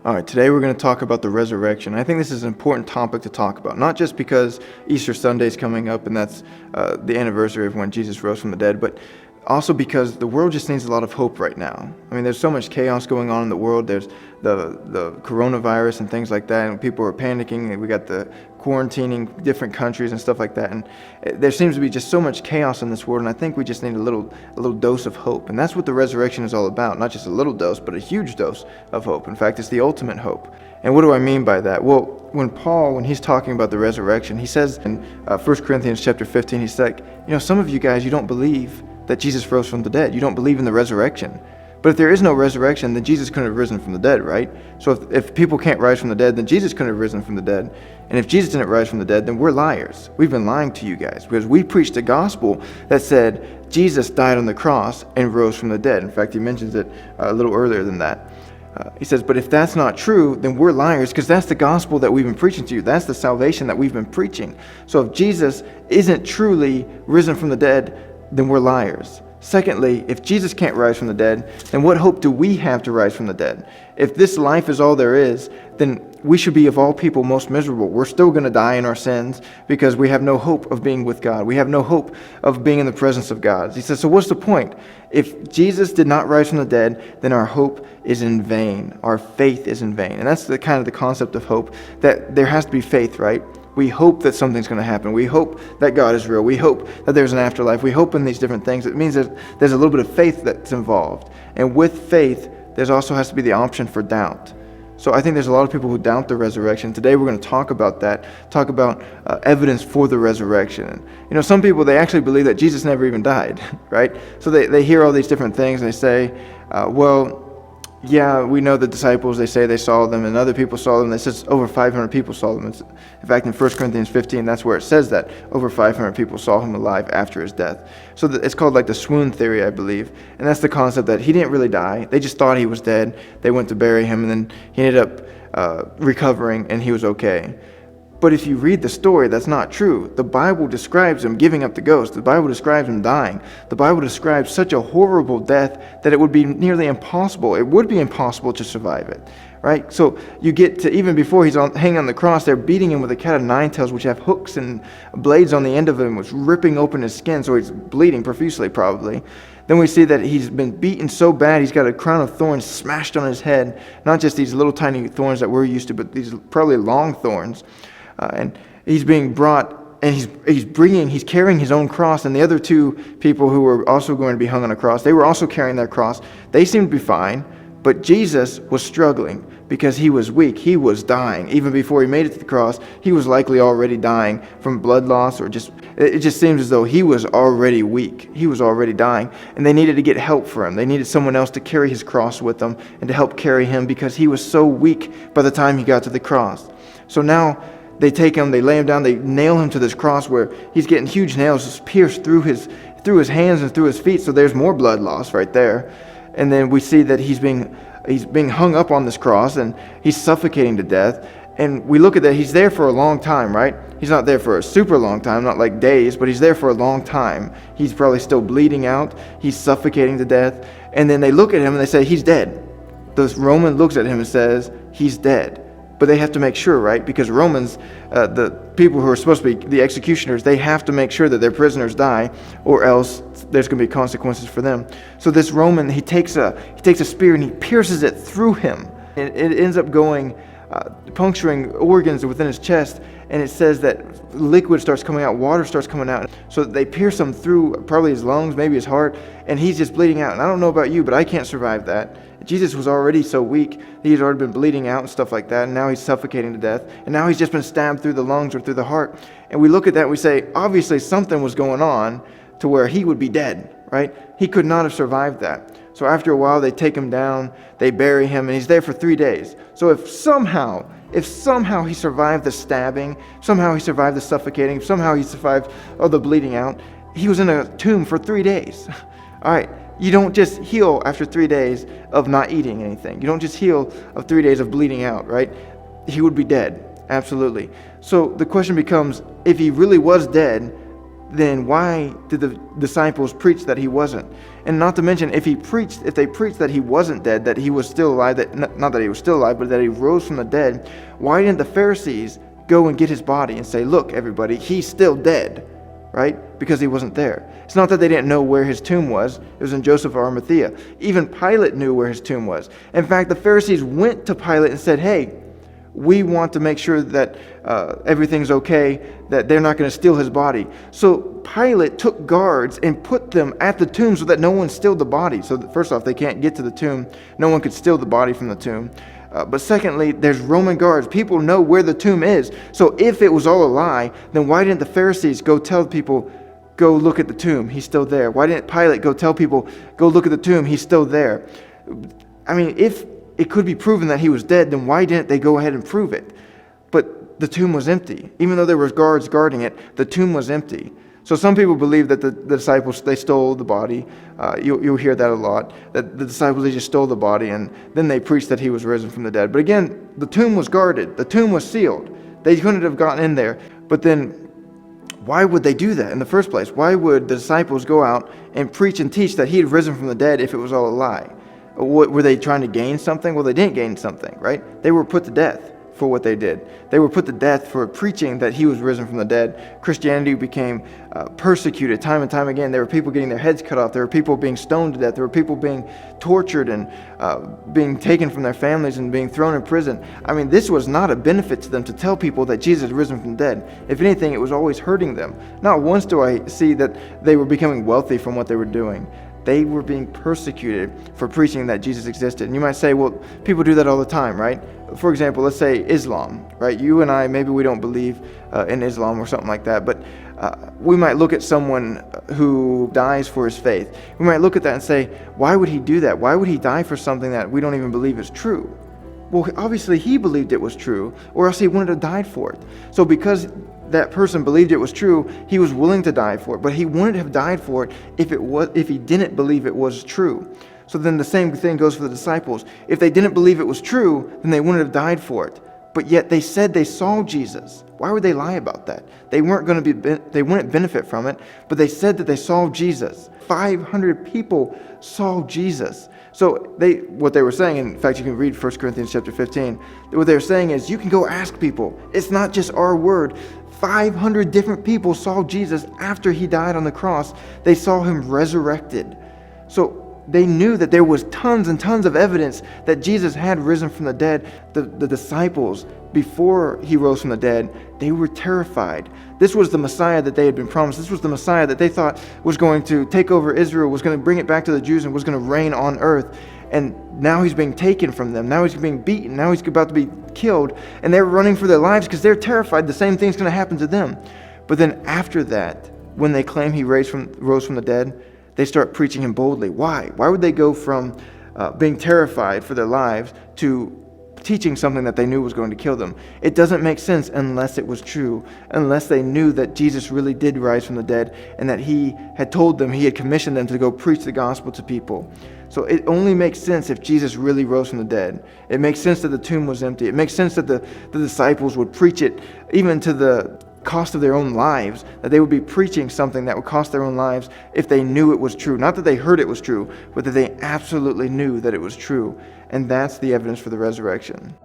All right, today we're going to talk about the resurrection. I think this is an important topic to talk about, not just because Easter Sunday is coming up and that's the anniversary of when Jesus rose from the dead, but also because the world just needs a lot of hope right now. I mean, there's so much chaos going on in the world. There's the coronavirus and things like that, and people are panicking. We got the quarantining different countries and stuff like that, and there seems to be just so much chaos in this world, and I think we just need a little dose of hope, and that's what the resurrection is all about. Not just a little dose, but a huge dose of hope. In fact, it's the ultimate hope. And what do I mean by that? Well, when he's talking about the resurrection, he says in 1 Corinthians chapter 15, he's like, some of you guys, you don't believe that Jesus rose from the dead. You don't believe in the resurrection. But if there is no resurrection, then Jesus couldn't have risen from the dead, right? So if people can't rise from the dead, then Jesus couldn't have risen from the dead. And if Jesus didn't rise from the dead, then we're liars. We've been lying to you guys because we preached a gospel that said Jesus died on the cross and rose from the dead. In fact, he mentions it a little earlier than that. He says, but if that's not true, then we're liars because that's the gospel that we've been preaching to you. That's the salvation that we've been preaching. So if Jesus isn't truly risen from the dead, then we're liars. Secondly, if Jesus can't rise from the dead, then what hope do we have to rise from the dead? If this life is all there is, then we should be of all people most miserable. We're still going to die in our sins because we have no hope of being with God. We have no hope of being in the presence of God. He says, so what's the point? If Jesus did not rise from the dead, then our hope is in vain. Our faith is in vain. And that's the kind of the concept of hope, that there has to be faith, right? We hope that something's going to happen. We hope that God is real. We hope that there's an afterlife. We hope in these different things. It means that there's a little bit of faith that's involved. And with faith, there's also has to be the option for doubt. So I think there's a lot of people who doubt the resurrection. Today we're going to talk about that, talk about evidence for the resurrection. And, some people, they actually believe that Jesus never even died, right? So they hear all these different things and they say, yeah, we know the disciples, they say they saw them, and other people saw them. It says over 500 people saw them. In fact, in 1 Corinthians 15, that's where it says that over 500 people saw him alive after his death. So it's called like the Swoon theory, I believe. And that's the concept that he didn't really die. They just thought he was dead. They went to bury him, and then he ended up recovering, and he was okay. But if you read the story, that's not true. The Bible describes him giving up the ghost. The Bible describes him dying. The Bible describes such a horrible death that it would be nearly impossible. It would be impossible to survive it, right? So you get to, even before he's hanging on the cross, they're beating him with a cat of nine tails, which have hooks and blades on the end of him, which ripping open his skin, so he's bleeding profusely probably. Then we see that he's been beaten so bad, he's got a crown of thorns smashed on his head. Not just these little tiny thorns that we're used to, but these probably long thorns. And he's being brought, and he's carrying his own cross, and the other two people who were also going to be hung on a cross, they were also carrying their cross. They seemed to be fine, but Jesus was struggling because he was weak. He was dying. Even before he made it to the cross, he was likely already dying from blood loss, or it just seems as though he was already weak. He was already dying, and they needed to get help for him. They needed someone else to carry his cross with them and to help carry him because he was so weak by the time he got to the cross. So now they take him, they lay him down, they nail him to this cross where he's getting huge nails just pierced through his hands and through his feet, so there's more blood loss right there. And then we see that he's being hung up on this cross, and he's suffocating to death. And we look at that, he's there for a long time, right? He's not there for a super long time, not like days, but he's there for a long time. He's probably still bleeding out, he's suffocating to death. And then they look at him and they say, he's dead. The Roman looks at him and says, he's dead. But they have to make sure, right? Because Romans, the people who are supposed to be the executioners, they have to make sure that their prisoners die, or else there's going to be consequences for them. So this Roman, he takes a spear and he pierces it through him. It ends up going, puncturing organs within his chest, and it says that liquid starts coming out, water starts coming out. So they pierce him through probably his lungs, maybe his heart, and he's just bleeding out. And I don't know about you, but I can't survive that. Jesus was already so weak, he's already been bleeding out and stuff like that, and now he's suffocating to death, and now he's just been stabbed through the lungs or through the heart. And we look at that and we say, obviously something was going on to where he would be dead, right? He could not have survived that. So after a while, they take him down, they bury him, and he's there for 3 days. So if somehow he survived the stabbing, somehow he survived the suffocating, somehow he survived the bleeding out, he was in a tomb for 3 days. All right. You don't just heal after 3 days of not eating anything. You don't just heal of 3 days of bleeding out, right? He would be dead, absolutely. So the question becomes, if he really was dead, then why did the disciples preach that he wasn't? And not to mention, if they preached that he wasn't dead, that he was still alive, not that he was still alive, but that he rose from the dead, why didn't the Pharisees go and get his body and say, look, everybody, he's still dead, right? Because he wasn't there. It's not that they didn't know where his tomb was. It was in Joseph of Arimathea. Even Pilate knew where his tomb was. In fact, the Pharisees went to Pilate and said, hey, we want to make sure that everything's okay, that they're not going to steal his body. So Pilate took guards and put them at the tomb so that no one steal the body. So first off, they can't get to the tomb. No one could steal the body from the tomb. But secondly, there's Roman guards. People know where the tomb is. So if it was all a lie, then why didn't the Pharisees go tell people, go look at the tomb, he's still there? Why didn't Pilate go tell people, go look at the tomb, he's still there? I mean, if it could be proven that he was dead, then why didn't they go ahead and prove it? But the tomb was empty. Even though there were guards guarding it, the tomb was empty. So some people believe that the disciples, they stole the body. You'll hear that a lot, that the disciples, they just stole the body, and then they preached that he was risen from the dead. But again, the tomb was guarded. The tomb was sealed. They couldn't have gotten in there. But then why would they do that in the first place? Why would the disciples go out and preach and teach that he had risen from the dead if it was all a lie? Were they trying to gain something? Well, they didn't gain something, right? They were put to death for what they did. They were put to death for preaching that he was risen from the dead. Christianity became persecuted time and time again. There were people getting their heads cut off. There were people being stoned to death. There were people being tortured and being taken from their families and being thrown in prison. I mean, this was not a benefit to them to tell people that Jesus had risen from the dead. If anything, it was always hurting them. Not once do I see that they were becoming wealthy from what they were doing. They were being persecuted for preaching that Jesus existed. And you might say, well, people do that all the time, right? For example, let's say Islam, right? You and I, maybe we don't believe in Islam or something like that, but we might look at someone who dies for his faith. We might look at that and say, why would he do that? Why would he die for something that we don't even believe is true? Well, obviously he believed it was true, or else he wouldn't have died for it. So because that person believed it was true, he was willing to die for it, but he wouldn't have died for it if he didn't believe it was true. So then the same thing goes for the disciples. If they didn't believe it was true, then they wouldn't have died for it. But yet they said they saw Jesus. Why would they lie about that? They wouldn't benefit from it, but they said that they saw Jesus. 500 people saw Jesus. So what they were saying, in fact, you can read 1 Corinthians chapter 15. What they were saying is, you can go ask people. It's not just our word. 500 different people saw Jesus after he died on the cross. They saw him resurrected. So they knew that there was tons and tons of evidence that Jesus had risen from the dead. The disciples, before he rose from the dead, they were terrified. This was the Messiah that they had been promised. This was the Messiah that they thought was going to take over Israel, was going to bring it back to the Jews, and was going to reign on earth. And now he's being taken from them. Now he's being beaten. Now he's about to be killed. And they're running for their lives because they're terrified the same thing's going to happen to them. But then after that, when they claim he rose from the dead, they start preaching him boldly. Why? Why would they go from being terrified for their lives to teaching something that they knew was going to kill them? It doesn't make sense unless it was true, unless they knew that Jesus really did rise from the dead and that he had told them, he had commissioned them to go preach the gospel to people. So it only makes sense if Jesus really rose from the dead. It makes sense that the tomb was empty. It makes sense that the disciples would preach it even to the cost of their own lives, that they would be preaching something that would cost their own lives if they knew it was true. Not that they heard it was true, but that they absolutely knew that it was true. And that's the evidence for the resurrection.